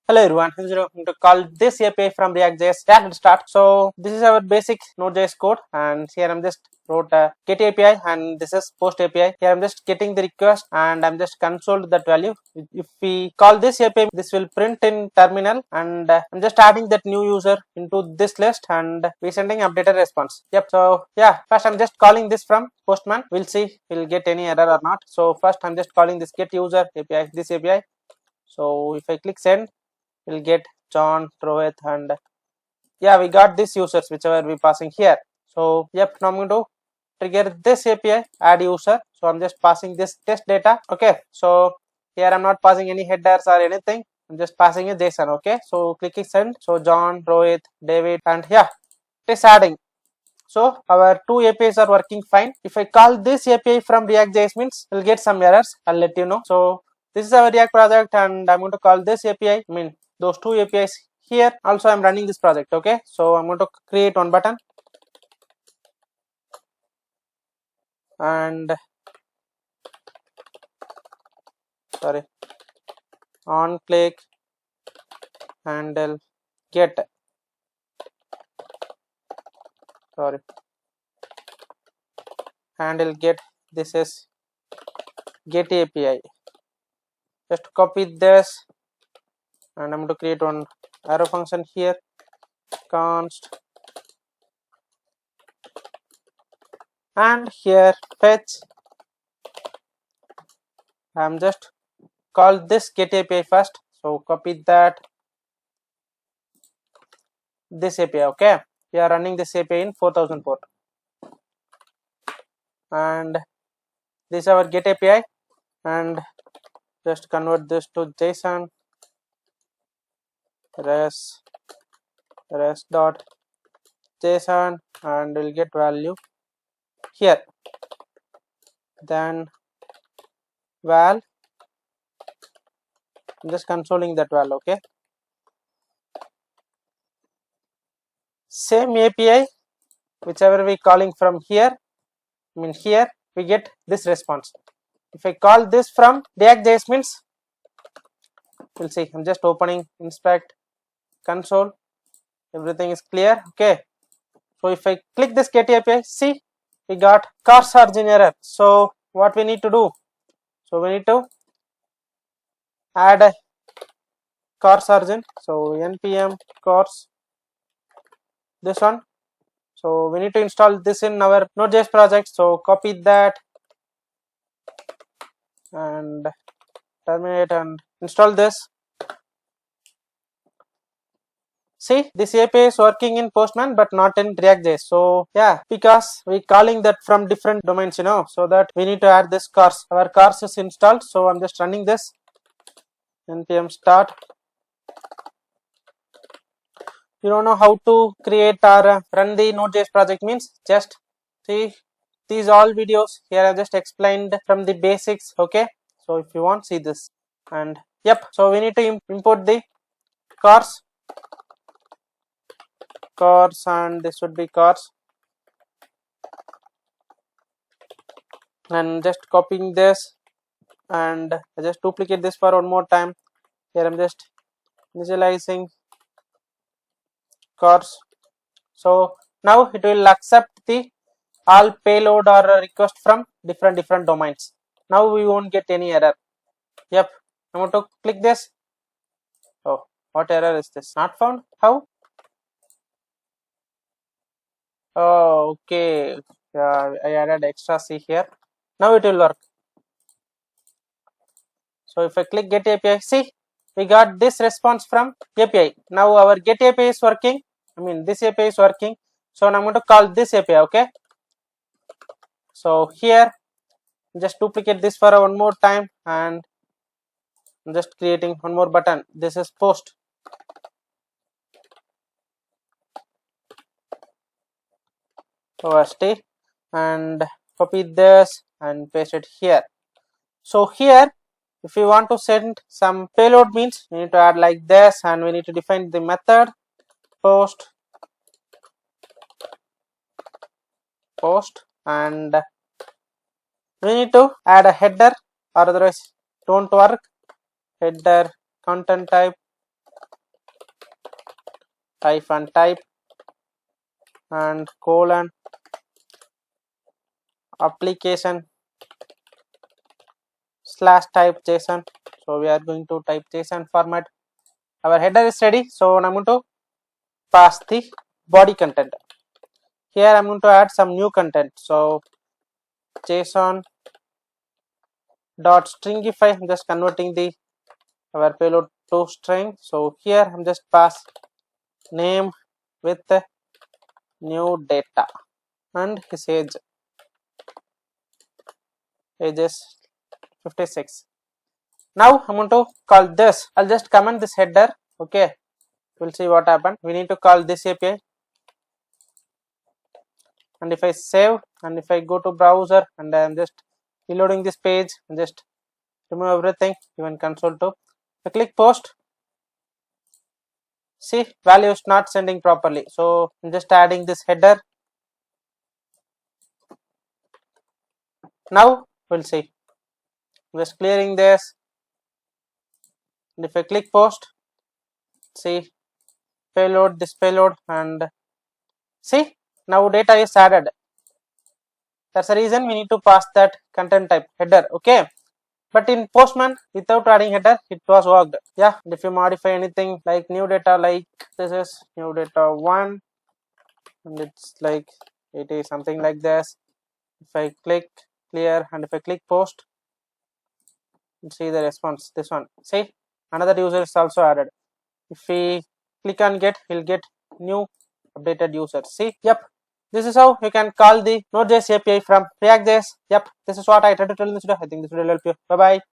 Hello everyone, I'm going to call this API from React.js. Yeah, let's start. So this is our basic Node.js code, and here I'm just wrote a get API, and this is post API. Here I'm just getting the request, and I'm just consoled that value. If we call this API, this will print in terminal, and I'm just adding that new user into this list, and we're sending updated response. Yep. So yeah, first I'm just calling this from Postman. We'll see we'll get any error or not. So first I'm just calling this get user API, this API. So if I click send, we'll get John, Rohit, and yeah, we got these users whichever we passing here. So yep, now I'm going to trigger this API add user. So I'm just passing this test data. Okay, so here I'm not passing any headers or anything. I'm just passing a JSON. Okay, so clicking send. So John, Rohit, David, and yeah, it is adding. So our two APIs are working fine. If I call this API from React.js means we'll get some errors. I'll let you know. So this is our React project, and I'm going to call this API. I mean those two APIs here. Also, I'm running this project. Okay, so I'm going to create one button and sorry, on click handle get. Sorry, handle get. This is get API. Just copy this, and I'm going to create one arrow function here. Const and here fetch. I'm just call this get API first. So copy that this API. Okay, we are running this API in 4000 port, and this is our get API, and just convert this to JSON res dot JSON, and we'll get value here. Then val, I'm just consoling that val. Okay, same API whichever we calling from here. I mean here we get this response. If I call this from React.js means we'll see. I'm just opening inspect console, everything is clear. Okay, so if I click this get API, see we got CORS origin error. So what we need to do? So we need to add a CORS origin. So npm CORS, this one. So we need to install this in our Node.js project. So copy that and terminate and install this. See, this API is working in Postman but not in React.js. So yeah, because we calling that from different domains, so that we need to add this CORS. Our CORS is installed. So I'm just running this npm start. You don't know how to create or run the Node.js project means just see these all videos here. I just explained from the basics. Okay, so if you want, see this. And yep, so we need to import the CORS, and this would be CORS, and just copying this, and I just duplicate this for one more time. Here I'm just initializing CORS. So now it will accept the all payload or request from different domains. Now we won't get any error. Yep, I'm going to click this. Oh, what error is this? Not found? How? Oh, okay. I added extra C here. Now it will work. So if I click get API, see we got this response from API. Now our get API is working. I mean this API is working. So now I'm going to call this API. Okay. So here just duplicate this for one more time, and I'm just creating one more button. This is post. OST, and copy this and paste it here. So here if you want to send some payload means we need to add like this, and we need to define the method post, and we need to add a header or otherwise don't work. Header content type hyphen type and colon application slash type JSON. So we are going to type JSON format. Our header is ready. So I'm going to pass the body content. Here I'm going to add some new content. So JSON dot stringify. I'm just converting the our payload to string. So here I'm just pass name with new data and his age is 56. Now I'm going to call this. I'll just comment this header. Okay, we'll see what happened. We need to call this API, and if I save and if I go to browser and I'm just reloading this page and just remove everything, even console 2. I click post. See, value is not sending properly. So I'm just adding this header. Now we'll see. I'm just clearing this. And if I click post, see payload, this payload, and see now data is added. That's the reason we need to pass that content type header. Okay. But in Postman, without adding header, it was worked. Yeah, and if you modify anything like new data, like this is new data 1, and it's like it is something like this. If I click clear and if I click post, see the response. This one. See, another user is also added. If we click on get, we'll get new updated user. See, yep. This is how you can call the Node.js API from React.js. Yep, this is what I tried to tell in this video. I think this video will help you. Bye bye.